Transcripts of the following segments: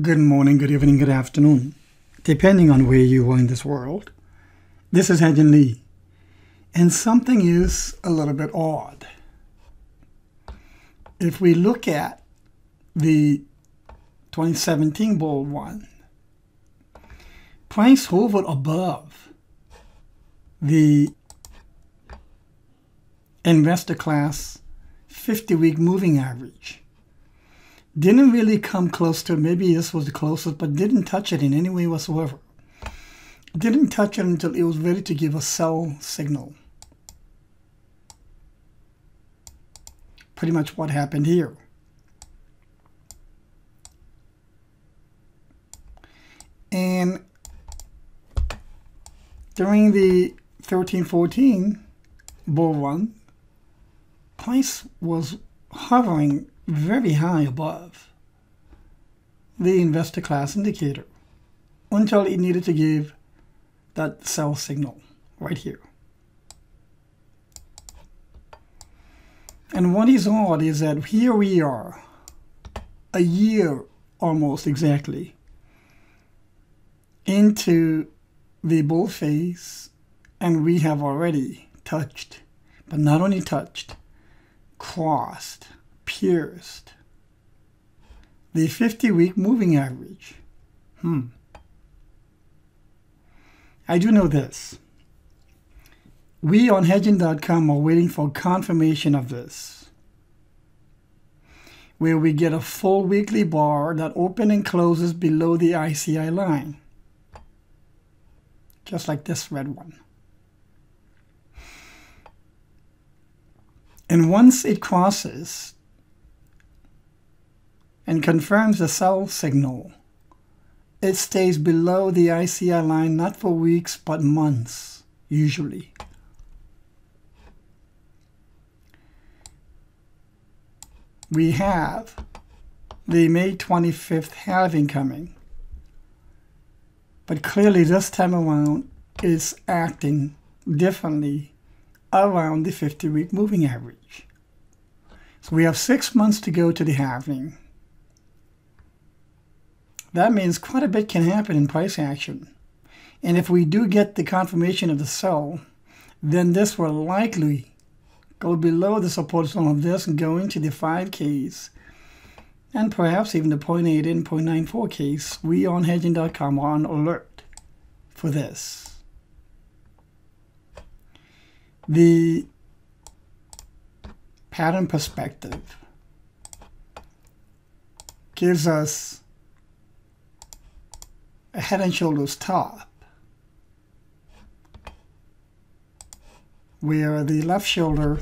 Good morning, good evening, good afternoon, depending on where you are in this world. This is Hedgen Lee, and something is a little bit odd. If we look at the 2017 bull run, price hovered above the investor class 50-week moving average. Didn't really come close to it. Maybe this was the closest, but didn't touch it in any way whatsoever. Didn't touch it until it was ready to give a sell signal. Pretty much what happened here. And during the 13-14 bull run, price was hovering very high above the investor class indicator until it needed to give that sell signal right here. And what is odd is that here we are, a year almost exactly into the bull phase, and we have already touched, but not only touched, crossed, pierced the 50-week moving average. I do know this. We on hedging.com are waiting for confirmation of this, where we get a full weekly bar that opens and closes below the ICI line, just like this red one. And once it crosses and confirms the sell signal, it stays below the ICI line not for weeks but months, usually. We have the May 25th halving coming, but clearly this time around it's acting differently around the 50-week moving average. So we have 6 months to go to the halving. That means quite a bit can happen in price action. And if we do get the confirmation of the sell, then this will likely go below the support zone of this and go into the 5Ks and perhaps even the 0.8 and 0.94 case. We on hedging.com are on alert for this. The pattern perspective gives us a head and shoulders top, where the left shoulder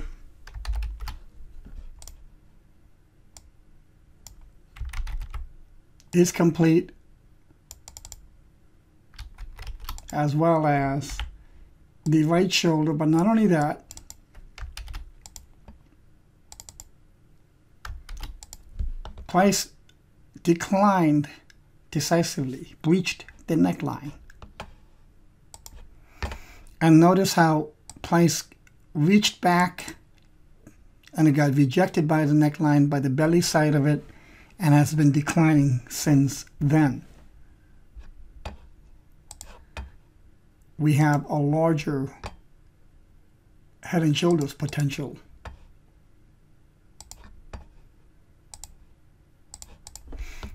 is complete, as well as the right shoulder. But not only that, price declined decisively, breached the neckline. And notice how price reached back and it got rejected by the neckline, by the belly side of it, and has been declining since then. We have a larger head and shoulders potential.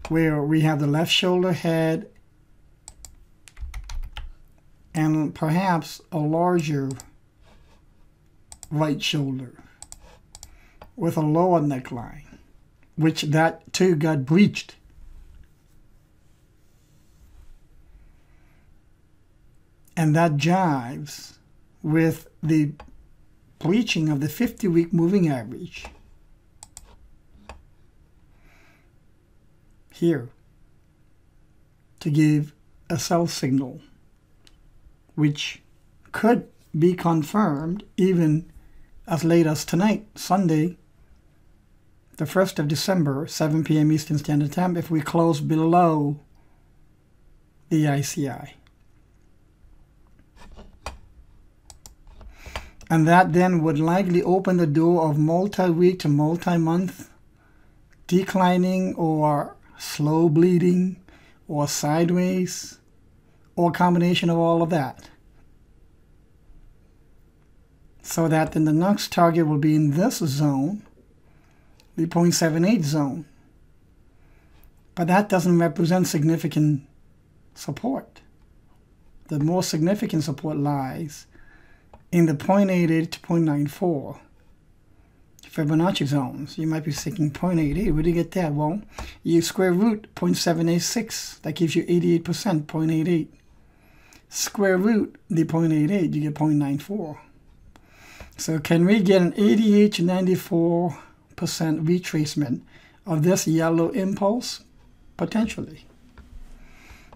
Where we have the left shoulder head and perhaps a larger right shoulder with a lower neckline, which that too got breached. And that jives with the breaching of the 50-week moving average here to give a sell signal, which could be confirmed even as late as tonight, Sunday, the 1st of December, 7 p.m. Eastern Standard Time, if we close below the ICI. And that then would likely open the door of multi-week to multi-month declining or slow bleeding or sideways, or a combination of all of that. So that then the next target will be in this zone, the 0.78 zone. But that doesn't represent significant support. The more significant support lies in the 0.88 to 0.94 Fibonacci zones. You might be thinking 0.88, where do you get that? Well, you square root 0.786, that gives you 88%, 0.88. Square root the 0.88, you get 0.94. So can we get an 88 to 94% retracement of this yellow impulse? Potentially.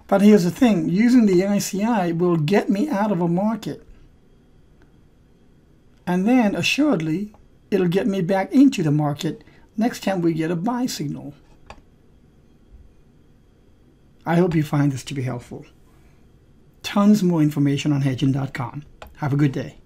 But here's the thing, using the ICI will get me out of a market. And then, assuredly, it'll get me back into the market next time we get a buy signal. I hope you find this to be helpful. Tons more information on hedging.com. Have a good day.